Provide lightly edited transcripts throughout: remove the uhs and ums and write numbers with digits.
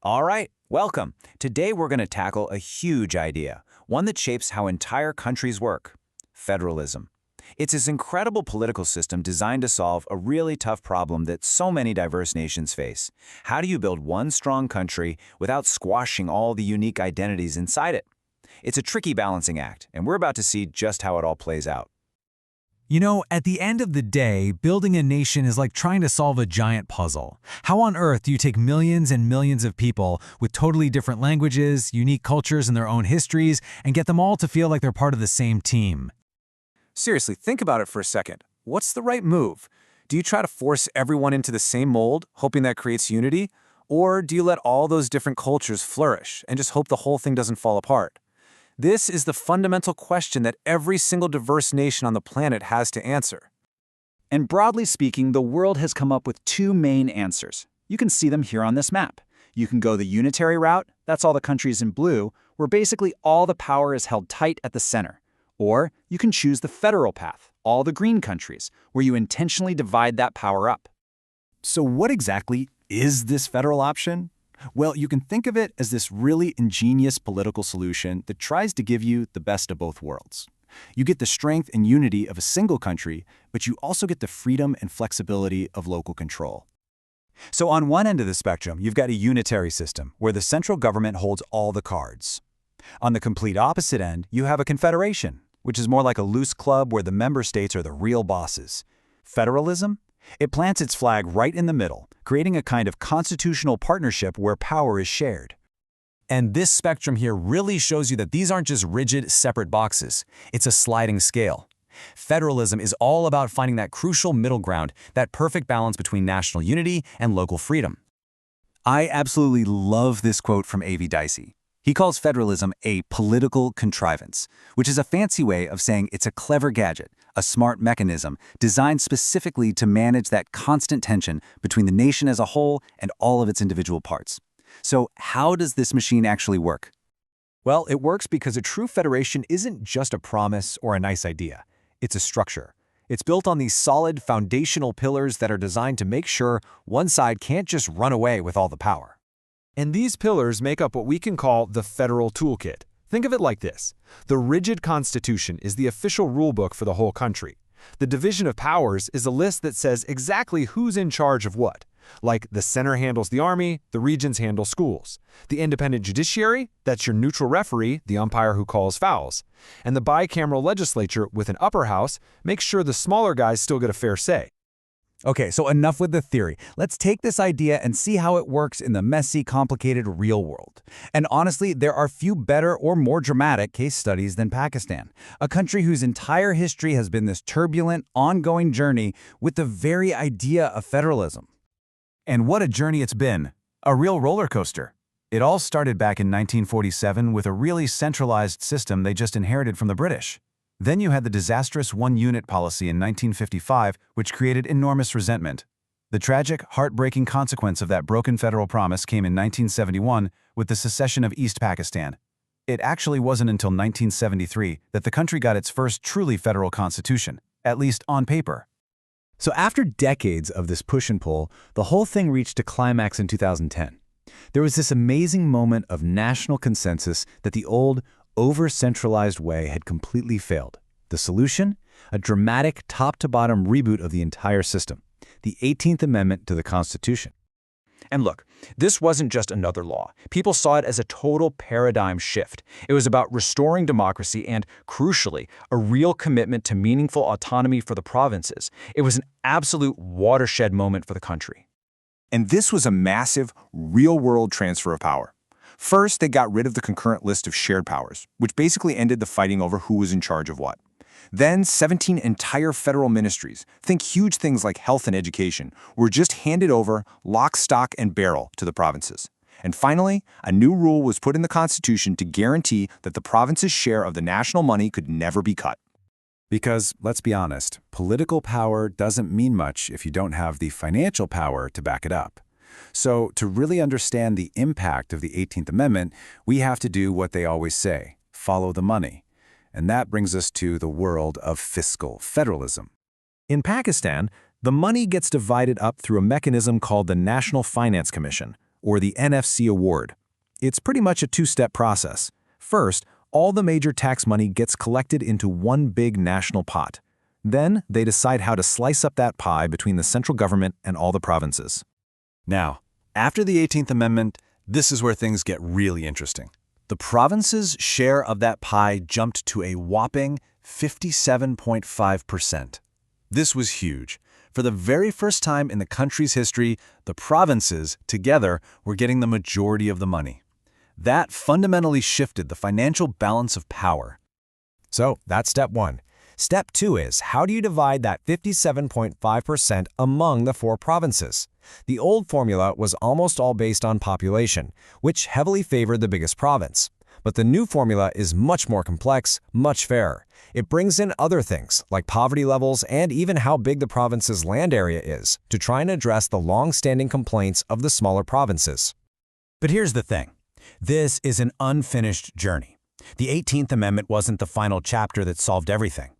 All right, welcome. Today we're going to tackle a huge idea, one that shapes how entire countries work: federalism. It's this incredible political system designed to solve a really tough problem that so many diverse nations face. How do you build one strong country without squashing all the unique identities inside it? It's a tricky balancing act, and we're about to see just how it all plays out. You know, at the end of the day, building a nation is like trying to solve a giant puzzle. How on earth do you take millions and millions of people with totally different languages, unique cultures, and their own histories, and get them all to feel like they're part of the same team? Seriously, think about it for a second. What's the right move? Do you try to force everyone into the same mold, hoping that creates unity? Or do you let all those different cultures flourish and just hope the whole thing doesn't fall apart? This is the fundamental question that every single diverse nation on the planet has to answer. And broadly speaking, the world has come up with two main answers. You can see them here on this map. You can go the unitary route, that's all the countries in blue, where basically all the power is held tight at the center. Or you can choose the federal path, all the green countries, where you intentionally divide that power up. So what exactly is this federal option? Well, you can think of it as this really ingenious political solution that tries to give you the best of both worlds. You get the strength and unity of a single country, but you also get the freedom and flexibility of local control. So on one end of the spectrum, you've got a unitary system, where the central government holds all the cards. On the complete opposite end, you have a confederation, which is more like a loose club where the member states are the real bosses. Federalism? It plants its flag right in the middle, creating a kind of constitutional partnership where power is shared. And this spectrum here really shows you that these aren't just rigid, separate boxes. It's a sliding scale. Federalism is all about finding that crucial middle ground, that perfect balance between national unity and local freedom. I absolutely love this quote from A.V. Dicey. He calls federalism a political contrivance, which is a fancy way of saying it's a clever gadget, a smart mechanism designed specifically to manage that constant tension between the nation as a whole and all of its individual parts. So how does this machine actually work? Well, it works because a true federation isn't just a promise or a nice idea. It's a structure. It's built on these solid foundational pillars that are designed to make sure one side can't just run away with all the power. And these pillars make up what we can call the federal toolkit. Think of it like this. The rigid constitution is the official rulebook for the whole country. The division of powers is a list that says exactly who's in charge of what. Like the center handles the army, the regions handle schools. The independent judiciary, that's your neutral referee, the umpire who calls fouls. And the bicameral legislature with an upper house makes sure the smaller guys still get a fair say. Okay, so enough with the theory. Let's take this idea and see how it works in the messy, complicated real world. And honestly, there are few better or more dramatic case studies than Pakistan, a country whose entire history has been this turbulent, ongoing journey with the very idea of federalism. And what a journey it's been. A real roller coaster. It all started back in 1947 with a really centralized system they just inherited from the British. Then you had the disastrous one-unit policy in 1955, which created enormous resentment. The tragic, heartbreaking consequence of that broken federal promise came in 1971 with the secession of East Pakistan. It actually wasn't until 1973 that the country got its first truly federal constitution, at least on paper. So after decades of this push and pull, the whole thing reached a climax in 2010. There was this amazing moment of national consensus that the old, over-centralized way had completely failed. The solution? A dramatic top-to-bottom reboot of the entire system, the 18th Amendment to the Constitution. And look, this wasn't just another law. People saw it as a total paradigm shift. It was about restoring democracy and, crucially, a real commitment to meaningful autonomy for the provinces. It was an absolute watershed moment for the country. And this was a massive, real-world transfer of power. First, they got rid of the concurrent list of shared powers, which basically ended the fighting over who was in charge of what. Then, 17 entire federal ministries, think huge things like health and education, were just handed over lock, stock, and barrel to the provinces. And finally, a new rule was put in the Constitution to guarantee that the province's share of the national money could never be cut. Because, let's be honest, political power doesn't mean much if you don't have the financial power to back it up. So, to really understand the impact of the 18th Amendment, we have to do what they always say, follow the money. And that brings us to the world of fiscal federalism. In Pakistan, the money gets divided up through a mechanism called the National Finance Commission, or the NFC award. It's pretty much a two-step process. First, all the major tax money gets collected into one big national pot. Then, they decide how to slice up that pie between the central government and all the provinces. Now, after the 18th Amendment, this is where things get really interesting. The provinces' share of that pie jumped to a whopping 57.5%. This was huge. For the very first time in the country's history, the provinces, together, were getting the majority of the money. That fundamentally shifted the financial balance of power. So that's step one. Step two is, how do you divide that 57.5% among the 4 provinces? The old formula was almost all based on population, which heavily favored the biggest province. But the new formula is much more complex, much fairer. It brings in other things, like poverty levels and even how big the province's land area is, to try and address the long-standing complaints of the smaller provinces. But here's the thing. This is an unfinished journey. The 18th Amendment wasn't the final chapter that solved everything.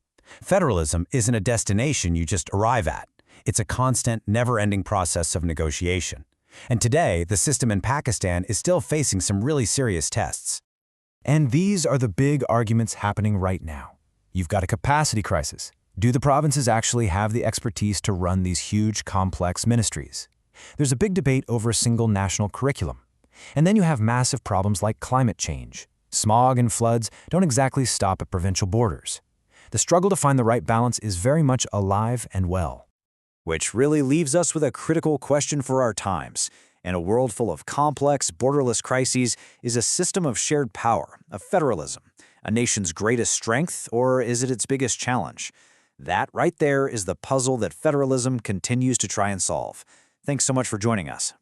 Federalism isn't a destination you just arrive at. It's a constant, never-ending process of negotiation. And today, the system in Pakistan is still facing some really serious tests. And these are the big arguments happening right now. You've got a capacity crisis. Do the provinces actually have the expertise to run these huge, complex ministries? There's a big debate over a single national curriculum. And then you have massive problems like climate change. Smog and floods don't exactly stop at provincial borders. The struggle to find the right balance is very much alive and well. Which really leaves us with a critical question for our times. In a world full of complex, borderless crises, is a system of shared power, of federalism, a nation's greatest strength, or is it its biggest challenge? That right there is the puzzle that federalism continues to try and solve. Thanks so much for joining us.